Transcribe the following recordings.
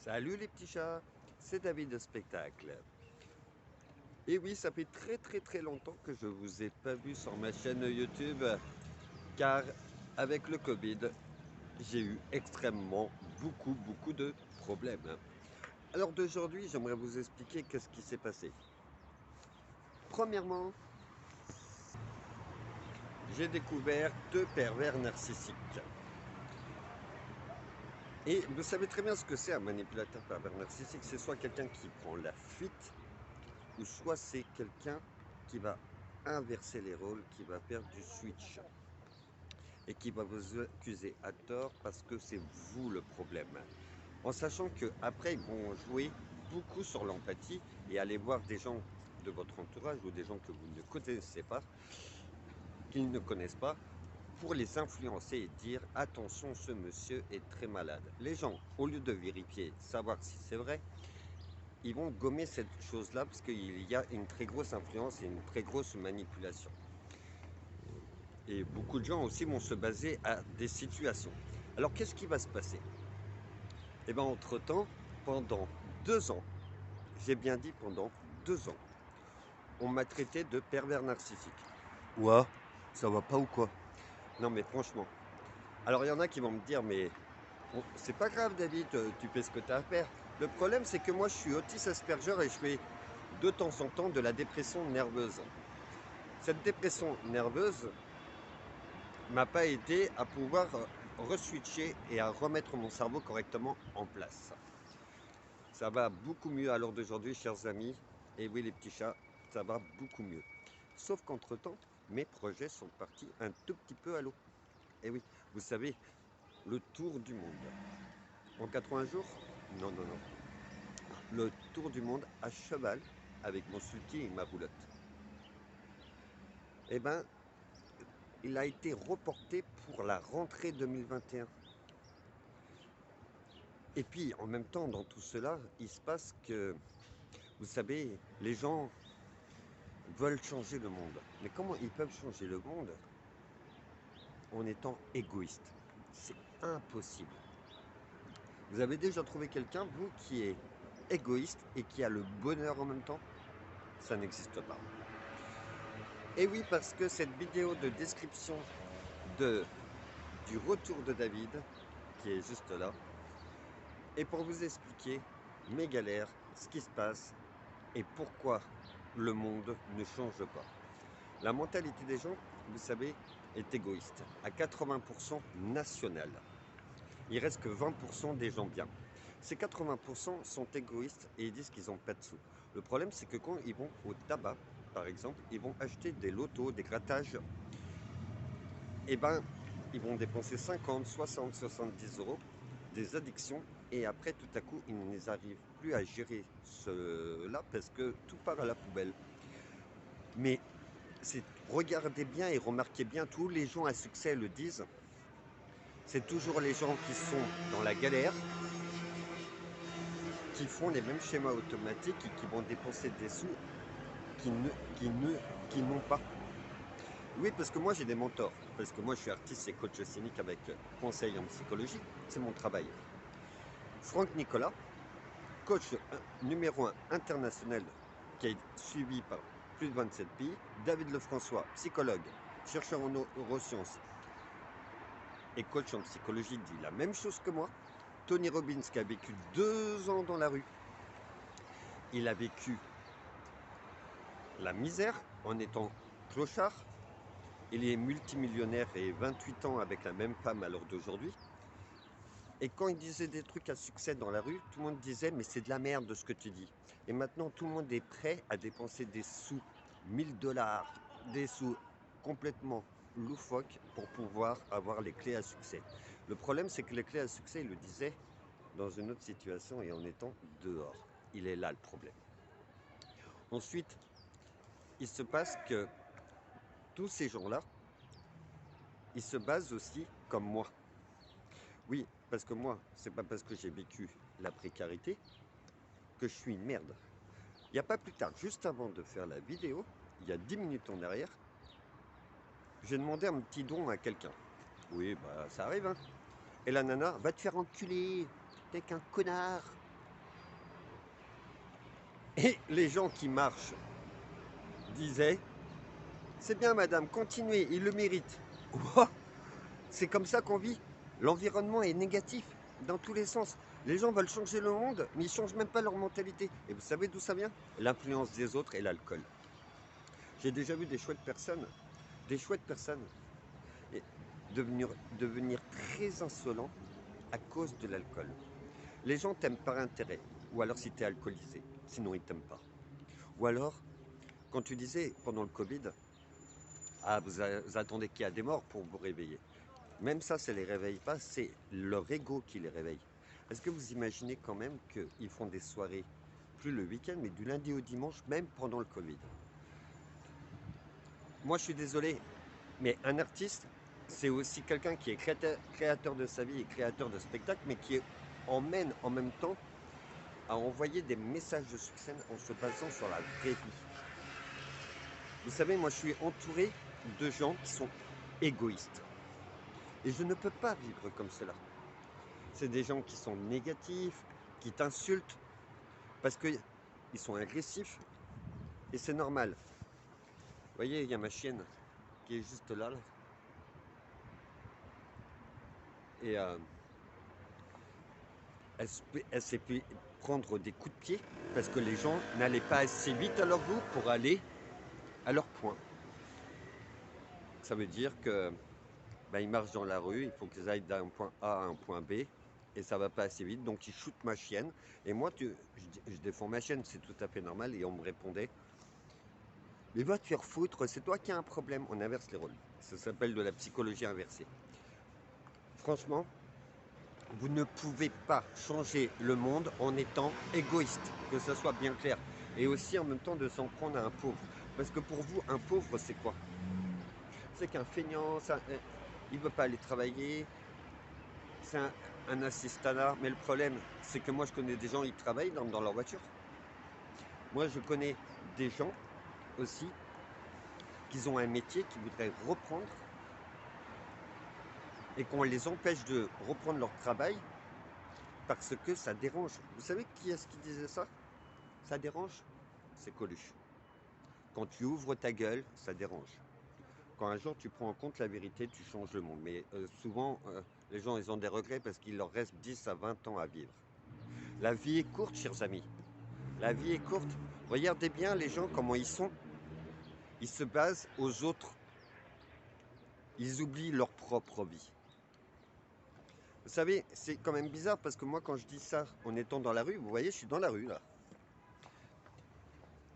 Salut les petits chats, c'est David de Spectacle. Et oui, ça fait très longtemps que je vous ai pas vu sur ma chaîne YouTube, car avec le Covid, j'ai eu extrêmement beaucoup de problèmes. Alors d'aujourd'hui, j'aimerais vous expliquer qu'est-ce qui s'est passé. Premièrement, j'ai découvert deux pervers narcissiques. Et vous savez très bien ce que c'est un manipulateur pervers narcissique, c'est soit quelqu'un qui prend la fuite, ou soit c'est quelqu'un qui va inverser les rôles, qui va faire du switch et qui va vous accuser à tort parce que c'est vous le problème. En sachant qu'après, ils vont jouer beaucoup sur l'empathie et aller voir des gens de votre entourage ou des gens que vous ne connaissez pas, qu'ils ne connaissent pas, pour les influencer et dire attention, ce monsieur est très malade. Les gens, au lieu de vérifier, savoir si c'est vrai, ils vont gommer cette chose-là parce qu'il y a une très grosse influence et une très grosse manipulation. Et beaucoup de gens aussi vont se baser à des situations. Alors qu'est-ce qui va se passer? Eh bien, entre-temps, pendant 2 ans, j'ai bien dit pendant 2 ans, on m'a traité de pervers narcissique. Ouah, ça va pas ou quoi? Non mais franchement. Alors il y en a qui vont me dire, mais c'est pas grave David, tu fais ce que tu as à faire. Le problème c'est que moi je suis autiste Asperger et je fais de temps en temps de la dépression nerveuse. Cette dépression nerveuse m'a pas aidé à pouvoir reswitcher et à remettre mon cerveau correctement en place. Ça va beaucoup mieux à l'heure d'aujourd'hui, chers amis. Et oui, les petits chats, ça va beaucoup mieux. Sauf qu'entre-temps, mes projets sont partis un tout petit peu à l'eau. Et oui, vous savez, le tour du monde. En 80 jours? Non, non, non. Le tour du monde à cheval avec mon sulky et ma boulotte. Eh ben, il a été reporté pour la rentrée 2021. Et puis, en même temps, dans tout cela, il se passe que, vous savez, les gens veulent changer le monde. Mais comment ils peuvent changer le monde en étant égoïstes? C'est impossible. Vous avez déjà trouvé quelqu'un, vous, qui est égoïste et qui a le bonheur en même temps? Ça n'existe pas. Et oui, parce que cette vidéo de description de, du retour de David, qui est juste là, est pour vous expliquer mes galères, ce qui se passe et pourquoi le monde ne change pas. La mentalité des gens, vous savez, est égoïste, à 80% nationale. Il reste que 20% des gens bien. Ces 80% sont égoïstes et ils disent qu'ils n'ont pas de sous. Le problème, c'est que quand ils vont au tabac, par exemple, ils vont acheter des lotos, des grattages, et ben, ils vont dépenser 50, 60, 70 euros, des addictions, et après, tout à coup, ils n'arrivent plus à gérer cela parce que tout part à la poubelle. Mais regardez bien et remarquez bien, tous les gens à succès le disent, c'est toujours les gens qui sont dans la galère, qui font les mêmes schémas automatiques et qui vont dépenser des sous qui ne, qui ne, qui n'ont pas. Oui, parce que moi j'ai des mentors, parce que moi je suis artiste et coach scénique avec conseil en psychologie, c'est mon travail. Franck Nicolas, coach numéro 1 international qui est suivi par plus de 27 pays. David Lefrançois, psychologue, chercheur en neurosciences et coach en psychologie, dit la même chose que moi. Tony Robbins qui a vécu 2 ans dans la rue, il a vécu la misère en étant clochard. Il est multimillionnaire et 28 ans avec la même femme à l'heure d'aujourd'hui. Et quand il disait des trucs à succès dans la rue, tout le monde disait mais c'est de la merde de ce que tu dis. Et maintenant tout le monde est prêt à dépenser des sous, 1000 $, des sous complètement loufoques pour pouvoir avoir les clés à succès. Le problème c'est que les clés à succès, il le disait dans une autre situation et en étant dehors. Il est là le problème. Ensuite, il se passe que tous ces gens-là, ils se basent aussi comme moi. Oui, parce que moi, c'est pas parce que j'ai vécu la précarité que je suis une merde. Il n'y a pas plus tard, juste avant de faire la vidéo, il y a 10 minutes en arrière, j'ai demandé un petit don à quelqu'un. Oui, bah ça arrive, hein. Et la nana, va te faire enculer, t'es qu'un connard. Et les gens qui marchent disaient, c'est bien madame, continuez, il le mérite. Ouah, c'est comme ça qu'on vit. L'environnement est négatif dans tous les sens. Les gens veulent changer le monde, mais ils ne changent même pas leur mentalité. Et vous savez d'où ça vient? L'influence des autres et l'alcool. J'ai déjà vu des chouettes personnes, et devenir très insolents à cause de l'alcool. Les gens t'aiment par intérêt, ou alors si tu es alcoolisé, sinon ils t'aiment pas. Ou alors, quand tu disais pendant le Covid, ah, vous attendez qu'il y a des morts pour vous réveiller. Même ça les réveille pas, c'est leur ego qui les réveille. Est-ce que vous imaginez quand même qu'ils font des soirées, plus le week-end, mais du lundi au dimanche, même pendant le Covid? Moi, je suis désolé, mais un artiste, c'est aussi quelqu'un qui est créateur de sa vie et créateur de spectacles, mais qui emmène en même temps à envoyer des messages de succès en se basant sur la vraie vie. Vous savez, moi, je suis entouré de gens qui sont égoïstes. Et je ne peux pas vivre comme cela. C'est des gens qui sont négatifs, qui t'insultent, parce qu'ils sont agressifs, et c'est normal. Vous voyez, il y a ma chienne qui est juste là. Et elle s'est fait prendre des coups de pied, parce que les gens n'allaient pas assez vite à leur goût pour aller à leur point. Ça veut dire que ils marchent dans la rue, il faut qu'ils aillent d'un point A à un point B, et ça va pas assez vite, donc ils shootent ma chienne. Et moi, je défends ma chienne, c'est tout à fait normal, et on me répondait, mais va te faire foutre, c'est toi qui as un problème. On inverse les rôles. Ça s'appelle de la psychologie inversée. Franchement, vous ne pouvez pas changer le monde en étant égoïste, que ça soit bien clair. Et aussi en même temps de s'en prendre à un pauvre. Parce que pour vous, un pauvre, c'est quoi? C'est qu'un feignant, il ne veut pas aller travailler, c'est un assistanat. Mais le problème, c'est que moi, je connais des gens, ils travaillent dans leur voiture. Moi, je connais des gens aussi qui ont un métier qu'ils voudraient reprendre et qu'on les empêche de reprendre leur travail parce que ça dérange. Vous savez qui est-ce qui disait ça? Ça dérange? C'est Coluche. Quand tu ouvres ta gueule, ça dérange. Quand un jour tu prends en compte la vérité, tu changes le monde. Mais souvent, les gens ils ont des regrets parce qu'il leur reste 10 à 20 ans à vivre. La vie est courte, chers amis. La vie est courte. Regardez bien les gens, comment ils sont. Ils se basent aux autres. Ils oublient leur propre vie. Vous savez, c'est quand même bizarre parce que moi, quand je dis ça en étant dans la rue, vous voyez, je suis dans la rue là.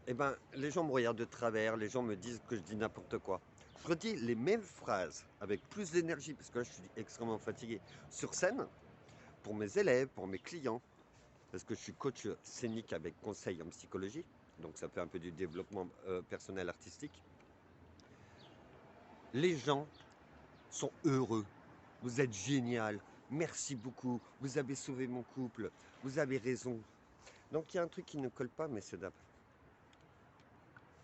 Eh ben, les gens me regardent de travers, les gens me disent que je dis n'importe quoi. Je redis les mêmes phrases avec plus d'énergie parce que là, je suis extrêmement fatigué sur scène pour mes élèves, pour mes clients, parce que je suis coach scénique avec conseil en psychologie, donc ça fait un peu du développement personnel artistique. Les gens sont heureux. Vous êtes génial. Merci beaucoup. Vous avez sauvé mon couple. Vous avez raison. Donc il y a un truc qui ne colle pas, messieurs dames.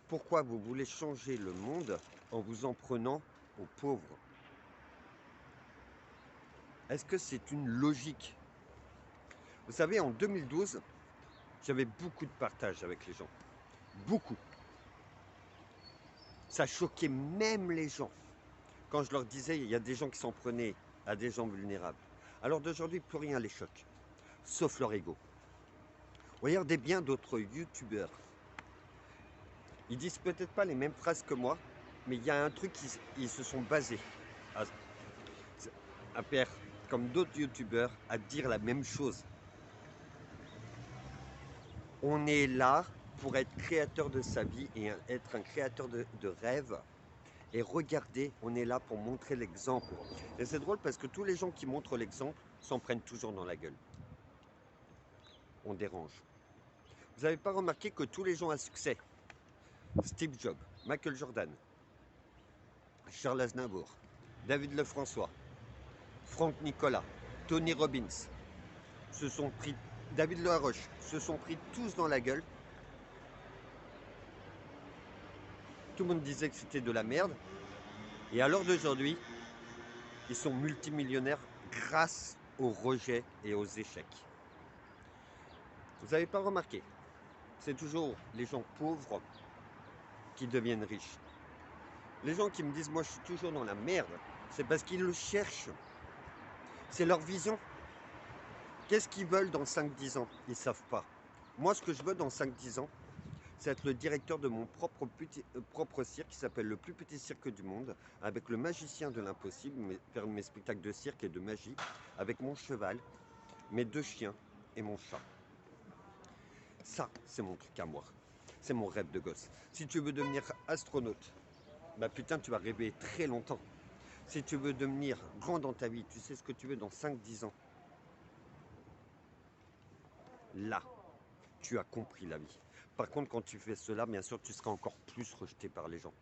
Pourquoi vous voulez changer le monde en vous en prenant aux pauvres? Est-ce que c'est une logique? Vous savez, en 2012, j'avais beaucoup de partage avec les gens. Beaucoup. Ça choquait même les gens. Quand je leur disais, il y a des gens qui s'en prenaient à des gens vulnérables. Alors d'aujourd'hui, plus rien les choque, sauf leur ego. Regardez bien d'autres youtubeurs. Ils disent peut-être pas les mêmes phrases que moi, mais il y a un truc, ils se sont basés à faire, comme d'autres youtubeurs, à dire la même chose. On est là pour être créateur de sa vie et être un créateur de rêves. Et regardez, on est là pour montrer l'exemple. Et c'est drôle parce que tous les gens qui montrent l'exemple s'en prennent toujours dans la gueule. On dérange. Vous n'avez pas remarqué que tous les gens à succès, Steve Jobs, Michael Jordan, Charles Aznavour, David Lefrançois, Franck Nicolas, Tony Robbins, se sont pris, David Laroche, se sont pris tous dans la gueule. Tout le monde disait que c'était de la merde. Et à l'heure d'aujourd'hui, ils sont multimillionnaires grâce aux rejets et aux échecs. Vous n'avez pas remarqué? c'est toujours les gens pauvres qui deviennent riches. Les gens qui me disent, moi je suis toujours dans la merde, c'est parce qu'ils le cherchent. C'est leur vision. Qu'est-ce qu'ils veulent dans 5-10 ans? Ils ne savent pas. Moi, ce que je veux dans 5-10 ans, c'est être le directeur de mon propre cirque qui s'appelle le plus petit cirque du monde, avec le magicien de l'impossible, faire mes spectacles de cirque et de magie, avec mon cheval, mes 2 chiens et mon chat. Ça, c'est mon truc à moi. C'est mon rêve de gosse. Si tu veux devenir astronaute, bah putain, tu vas rêver très longtemps. Si tu veux devenir grand dans ta vie, tu sais ce que tu veux dans 5-10 ans. Là, tu as compris la vie. Par contre, quand tu fais cela, bien sûr, tu seras encore plus rejeté par les gens.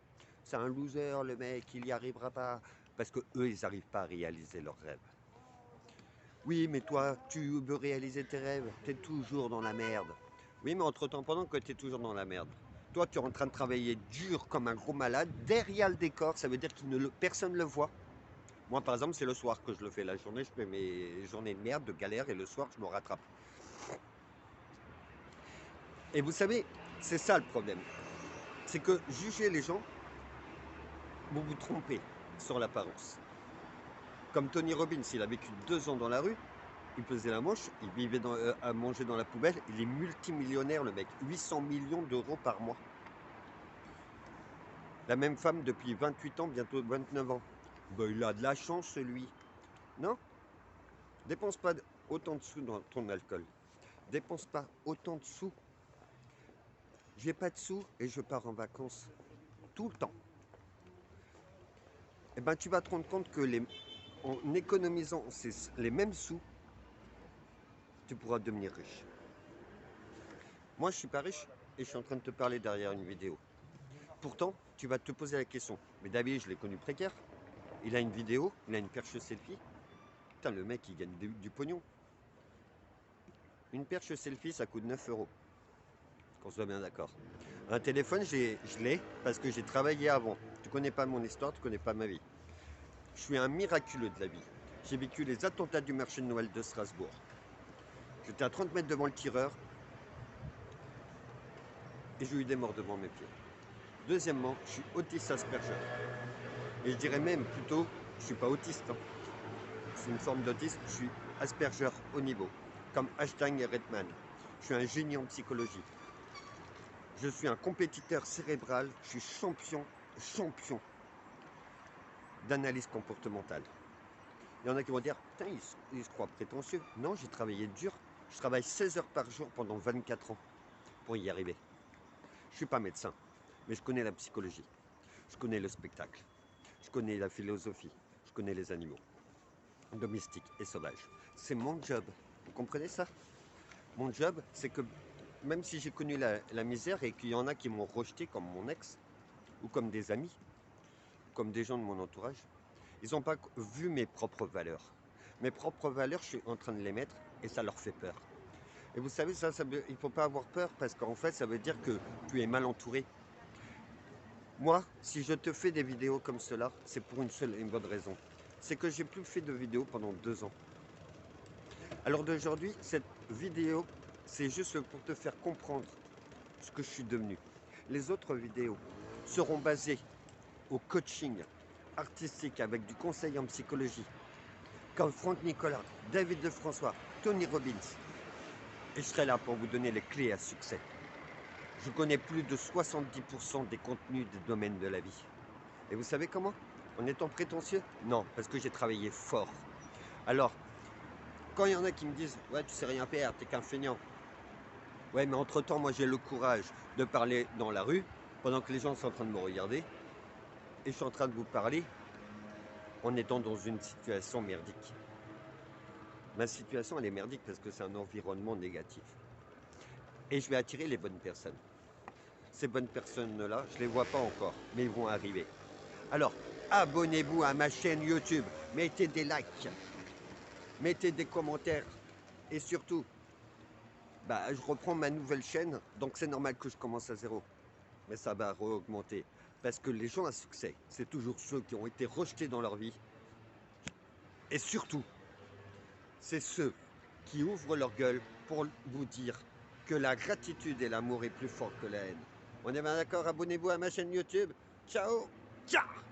C'est un loser, le mec, il n'y arrivera pas. Parce que eux, ils n'arrivent pas à réaliser leurs rêves. Oui, mais toi, tu veux réaliser tes rêves, tu es toujours dans la merde. Oui, mais entre-temps, pendant que tu es toujours dans la merde, toi, tu es en train de travailler dur comme un gros malade, derrière le décor, ça veut dire que personne ne le voit. Moi, par exemple, c'est le soir que je le fais. La journée, je fais mes journées de merde, de galère, et le soir, je me rattrape. Et vous savez, c'est ça le problème. C'est que juger les gens, vous vous trompez sur l'apparence. Comme Tony Robbins, il a vécu 2 ans dans la rue, il faisait la manche, il vivait à manger dans la poubelle, il est multimillionnaire le mec, 800 millions d'euros par mois. La même femme depuis 28 ans, bientôt 29 ans. Ben, il a de la chance lui. Non, dépense pas autant de sous dans ton alcool. Dépense pas autant de sous. J'ai pas de sous et je pars en vacances tout le temps. Et ben tu vas te rendre compte que en économisant les mêmes sous, tu pourras devenir riche. Moi, je suis pas riche et je suis en train de te parler derrière une vidéo. Pourtant, tu vas te poser la question. Mais David, je l'ai connu précaire. Il a une vidéo, il a une perche selfie. Putain, le mec, il gagne du pognon. Une perche selfie, ça coûte 9 euros. Qu'on soit bien d'accord. Un téléphone, je l'ai parce que j'ai travaillé avant. Tu connais pas mon histoire, tu connais pas ma vie. Je suis un miraculeux de la vie. J'ai vécu les attentats du marché de Noël de Strasbourg. J'étais à 30 mètres devant le tireur et j'ai eu des morts devant mes pieds. Deuxièmement, je suis autiste Asperger. Et je dirais même plutôt, je ne suis pas autiste. Hein. C'est une forme d'autisme, je suis Asperger haut niveau, comme Einstein et Redman. Je suis un génie en psychologie. Je suis un compétiteur cérébral, je suis champion d'analyse comportementale. Il y en a qui vont dire, putain, il se croit prétentieux. Non, j'ai travaillé dur. Je travaille 16 heures par jour pendant 24 ans pour y arriver. Je ne suis pas médecin, mais je connais la psychologie. Je connais le spectacle. Je connais la philosophie. Je connais les animaux, domestiques et sauvages. C'est mon job. Vous comprenez ça? Mon job, c'est que même si j'ai connu la misère et qu'il y en a qui m'ont rejeté comme mon ex, ou comme des amis, comme des gens de mon entourage, ils n'ont pas vu mes propres valeurs. Mes propres valeurs, je suis en train de les mettre et ça leur fait peur. Et vous savez, il ne faut pas avoir peur parce qu'en fait, ça veut dire que tu es mal entouré. Moi, si je te fais des vidéos comme cela, c'est pour une seule et une bonne raison. C'est que j'ai plus fait de vidéos pendant 2 ans. Alors d'aujourd'hui, cette vidéo, c'est juste pour te faire comprendre ce que je suis devenu. Les autres vidéos seront basées au coaching artistique avec du conseil en psychologie, comme Franck Nicolas, David Lefrançois, Tony Robbins. Et je serai là pour vous donner les clés à succès. Je connais plus de 70% des contenus des domaines de la vie. Et vous savez comment? En étant prétentieux? Non, parce que j'ai travaillé fort. Alors, quand il y en a qui me disent « Ouais, tu sais rien faire, t'es qu'un feignant ». Ouais, mais entre-temps, moi j'ai le courage de parler dans la rue, pendant que les gens sont en train de me regarder, et je suis en train de vous parler en étant dans une situation merdique. Ma situation, elle est merdique parce que c'est un environnement négatif. Et je vais attirer les bonnes personnes. Ces bonnes personnes-là, je ne les vois pas encore, mais ils vont arriver. Alors, abonnez-vous à ma chaîne YouTube, mettez des likes, mettez des commentaires, et surtout, je reprends ma nouvelle chaîne, donc c'est normal que je commence à zéro. Mais ça va augmenter. Parce que les gens à succès, c'est toujours ceux qui ont été rejetés dans leur vie. Et surtout, c'est ceux qui ouvrent leur gueule pour vous dire que la gratitude et l'amour est plus fort que la haine. On est bien d'accord? Abonnez-vous à ma chaîne YouTube. Ciao! Ciao!